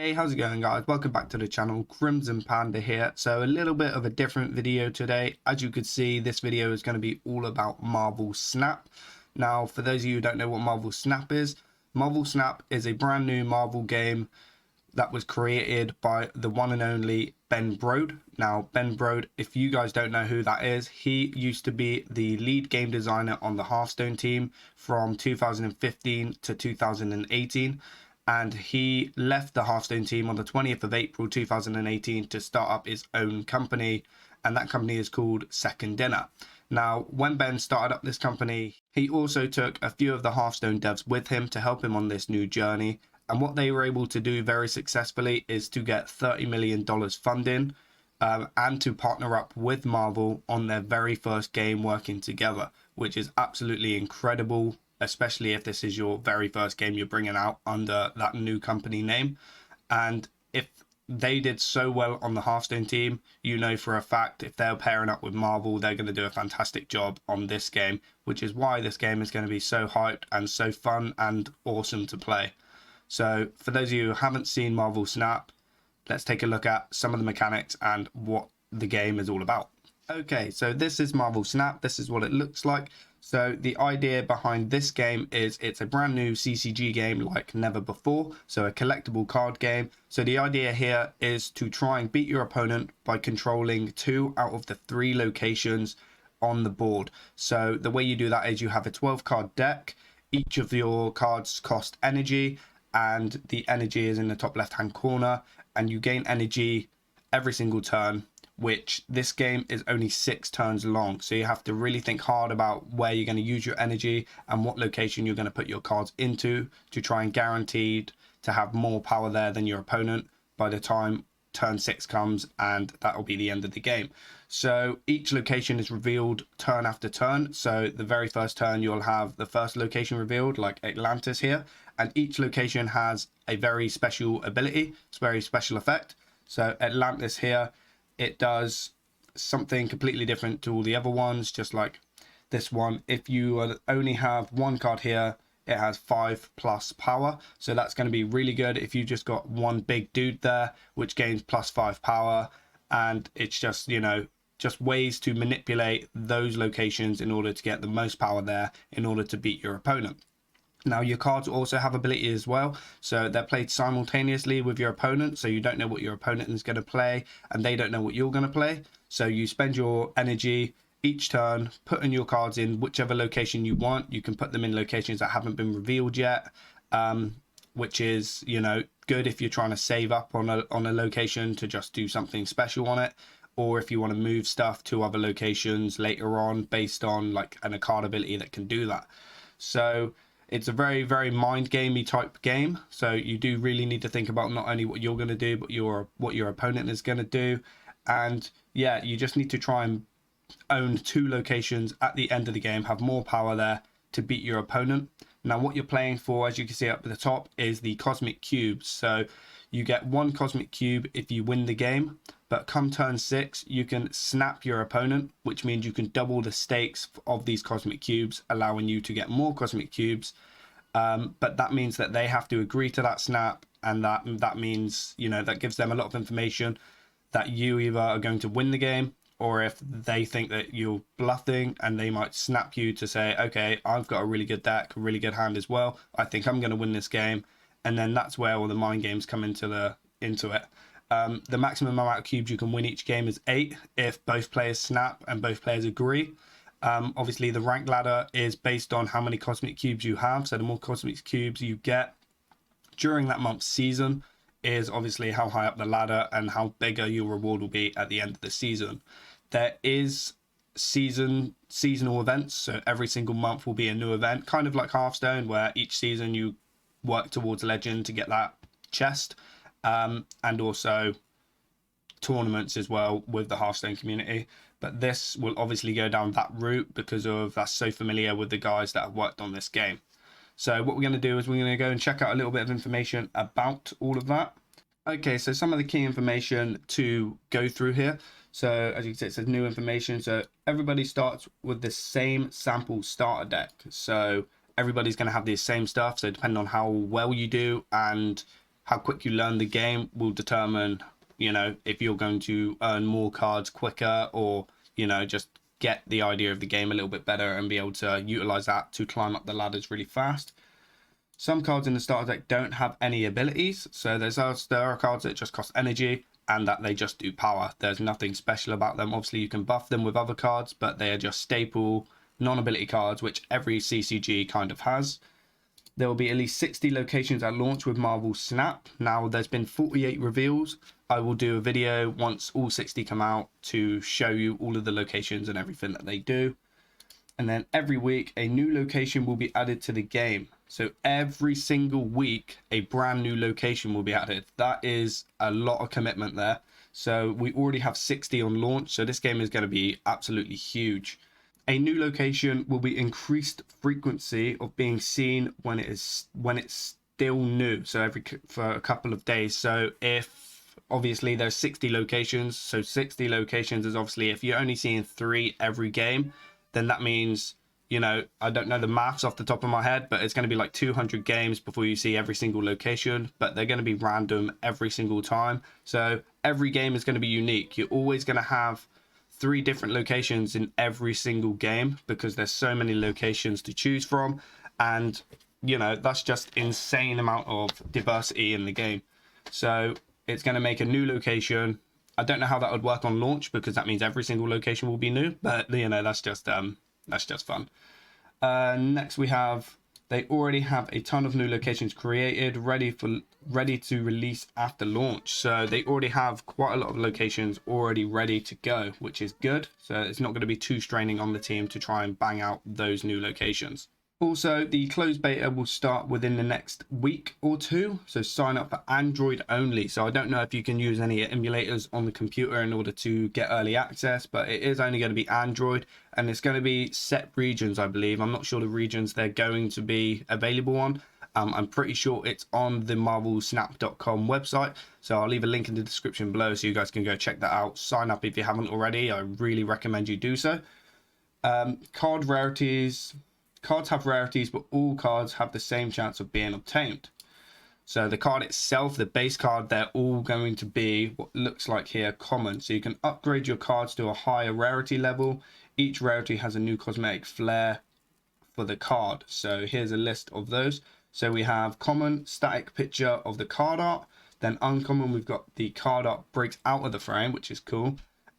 Hey, how's it going, guys? Welcome back to the channel. Crimsonpanda here. So a little bit of a different video today. As you could see, this video is going to be all about MarvelSnap. Now, for those of you who don't know what MarvelSnap is a brand new Marvel game that was created by the one and only Ben Brode. Now, Ben Brode, if you guys don't know who that is, he used to be the lead game designer on the Hearthstone team from 2015 to 2018. And he left the Hearthstone team on the 20th of April 2018 to start up his own company, and that company is called Second Dinner. Now, when Ben started up this company, he also took a few of the Hearthstone devs with him to help him on this new journey, and what they were able to do very successfully is to get $30 million funding and to partner up with Marvel on their very first game working together, which is absolutely incredible, especially if this is your very first game you're bringing out under that new company name. And if they did so well on the Hearthstone team, you know for a fact if they're pairing up with Marvel, they're going to do a fantastic job on this game, which is why this game is going to be so hyped and so fun and awesome to play. So for those of you who haven't seen MarvelSnap, let's take a look at some of the mechanics and what the game is all about. Okay, so this is MarvelSnap. This is what it looks like. So the idea behind this game is it's a brand new CCG game like never before. So a collectible card game. So the idea here is to try and beat your opponent by controlling 2 out of the 3 locations on the board. So the way you do that is you have a 12 card deck. Each of your cards cost energy, and the energy is in the top left hand corner, and you gain energy every single turn, which this game is only 6 turns long. So you have to really think hard about where you're going to use your energy and what location you're going to put your cards into to try and guaranteed to have more power there than your opponent by the time turn 6 comes, and that'll be the end of the game. So each location is revealed turn after turn. So the very first turn you'll have the first location revealed, like Atlantis here, and each location has a very special ability. It's a very special effect. So Atlantis here, it does something completely different to all the other ones, just like this one. If you only have 1 card here, it has 5+ power. So that's going to be really good if you just got one big dude there, which gains +5 power. And it's just, you know, just ways to manipulate those locations in order to get the most power there in order to beat your opponent. Now, your cards also have ability as well, so they're played simultaneously with your opponent, so you don't know what your opponent is going to play, and they don't know what you're going to play. So you spend your energy each turn, putting your cards in whichever location you want. You can put them in locations that haven't been revealed yet, which is, you know, good if you're trying to save up on a location to just do something special on it, or if you want to move stuff to other locations later on based on like a card ability that can do that. So it's a very, very mind gamey type game. So you do really need to think about not only what you're going to do, but what your opponent is going to do. And yeah, you just need to try and own 2 locations at the end of the game, have more power there to beat your opponent. Now, what you're playing for, as you can see up at the top, is the cosmic cubes. So you get 1 cosmic cube if you win the game, but come turn 6, you can snap your opponent, which means you can double the stakes of these cosmic cubes, allowing you to get more cosmic cubes. But that means that they have to agree to that snap, and that means, you know, that gives them a lot of information that you either are going to win the game, or if they think that you're bluffing, and they might snap you to say, okay, I've got a really good deck, a really good hand as well, I think I'm going to win this game. And then that's where all the mind games come into it. The maximum amount of cubes you can win each game is 8 if both players snap and both players agree. Obviously, the rank ladder is based on how many cosmic cubes you have. So the more cosmic cubes you get during that month's season is obviously how high up the ladder and how bigger your reward will be at the end of the season. There is seasonal events, so every single month will be a new event, kind of like Hearthstone, where each season you work towards legend to get that chest, and also tournaments as well with the Hearthstone community. But this will obviously go down that route because of that's so familiar with the guys that have worked on this game. So what we're going to do is we're going to go and check out a little bit of information about all of that. Okay, so some of the key information to go through here. So as you can see, it says new information. So everybody starts with the same sample starter deck. So everybody's going to have the same stuff. So depending on how well you do and how quick you learn the game will determine, you know, if you're going to earn more cards quicker, or, you know, just get the idea of the game a little bit better and be able to utilize that to climb up the ladders really fast. Some cards in the starter deck don't have any abilities, so there are cards that just cost energy and that they just do power. There's nothing special about them. Obviously you can buff them with other cards, but they are just staple non-ability cards, which every CCG kind of has. There will be at least 60 locations at launch with MarvelSnap. Now, there's been 48 reveals. I will do a video once all 60 come out to show you all of the locations and everything that they do. And then every week, a new location will be added to the game. So every single week, a brand new location will be added. That is a lot of commitment there. So we already have 60 on launch. So this game is going to be absolutely huge. A new location will be increased frequency of being seen when it's still new. So for a couple of days. So if obviously there's 60 locations, so 60 locations is obviously, if you're only seeing 3 every game, then that means, you know, I don't know the maths off the top of my head, but it's going to be like 200 games before you see every single location, but they're going to be random every single time. So every game is going to be unique. You're always going to have 3 different locations in every single game because there's so many locations to choose from, and you know, that's just insane amount of diversity in the game. So it's going to make a new location. I don't know how that would work on launch because that means every single location will be new, but you know, that's just fun. Next we have, they already have a ton of new locations created, ready to release after launch. So they already have quite a lot of locations already ready to go, which is good. So it's not going to be too straining on the team to try and bang out those new locations. Also, the closed beta will start within the next week or 2, so sign up for Android only. So I don't know if you can use any emulators on the computer in order to get early access, but it is only going to be Android, and it's going to be set regions, I believe. I'm not sure the regions they're going to be available on. I'm pretty sure it's on the MarvelSnap.com website, so I'll leave a link in the description below so you guys can go check that out. Sign up if you haven't already. I really recommend you do so. Card rarities. Cards have rarities, but all cards have the same chance of being obtained. So the card itself, the base card, they're all going to be what looks like here common. So you can upgrade your cards to a higher rarity level. Each rarity has a new cosmetic flair for the card. So here's a list of those. So we have common, static picture of the card art. Then uncommon, we've got the card art breaks out of the frame, which is cool.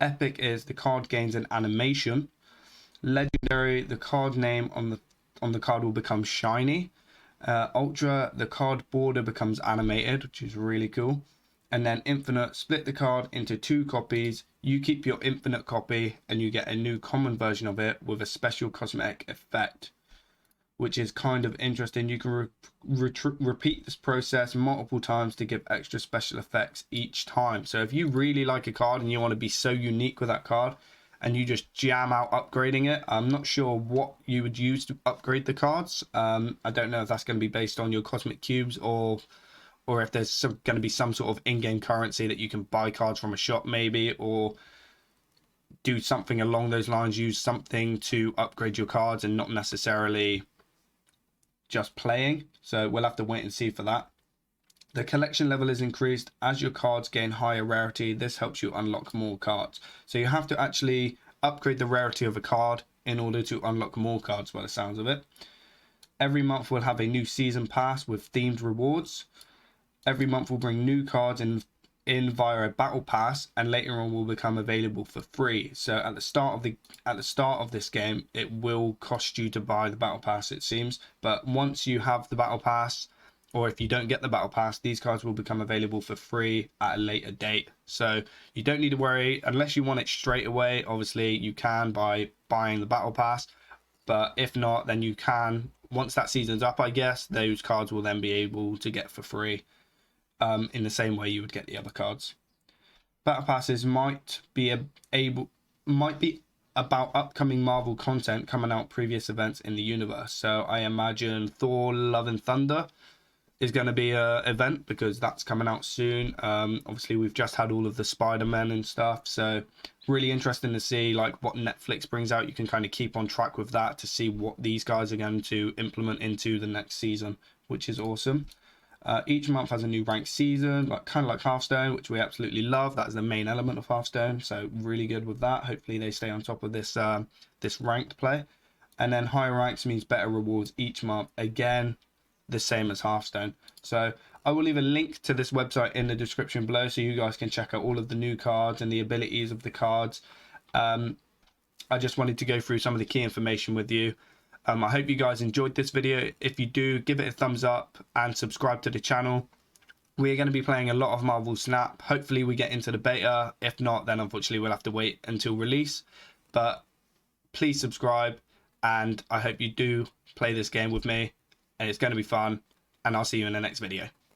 Epic is the card gains an animation. Legendary, the card name on the card will become shiny. Ultra, the card border becomes animated, which is really cool. And then infinite, split the card into 2 copies. You keep your infinite copy and you get a new common version of it with a special cosmetic effect, which is kind of interesting. You can repeat this process multiple times to give extra special effects each time. So if you really like a card and you want to be so unique with that card, and you just jam out upgrading it, I'm not sure what you would use to upgrade the cards. I don't know if that's going to be based on your cosmic cubes or if there's going to be some sort of in-game currency that you can buy cards from a shop maybe, or do something along those lines, use something to upgrade your cards and not necessarily just playing. So we'll have to wait and see for that. The collection level is increased as your cards gain higher rarity. This helps you unlock more cards. So you have to actually upgrade the rarity of a card in order to unlock more cards by the sounds of it. Every month we'll have a new season pass with themed rewards. Every month will bring new cards in via a battle pass, and later on will become available for free. So at the start of this game, it will cost you to buy the battle pass, it seems. But once you have the battle pass, or if you don't get the battle pass, these cards will become available for free at a later date. So you don't need to worry unless you want it straight away. Obviously you can by buying the battle pass, but if not, then you can, once that season's up, I guess, those cards will then be able to get for free in the same way you would get the other cards. Battle passes might be about upcoming Marvel content coming out previous events in the universe. So I imagine Thor Love and Thunder is going to be a event because that's coming out soon. Obviously we've just had all of the Spider-Man and stuff, so really interesting to see like what Netflix brings out. You can kind of keep on track with that to see what these guys are going to implement into the next season, which is awesome. Each month has a new ranked season, like kind of like Hearthstone, which we absolutely love. That is the main element of Hearthstone, so really good with that. Hopefully they stay on top of this this ranked play. And then higher ranks means better rewards each month. Again, the same as Hearthstone. So I will leave a link to this website in the description below, so you guys can check out all of the new cards and the abilities of the cards. I just wanted to go through some of the key information with you. I hope you guys enjoyed this video. If you do, give it a thumbs up and subscribe to the channel. We're going to be playing a lot of Marvel Snap. Hopefully we get into the beta. If not, then unfortunately we'll have to wait until release. But please subscribe, and I hope you do play this game with me. And it's going to be fun, and I'll see you in the next video.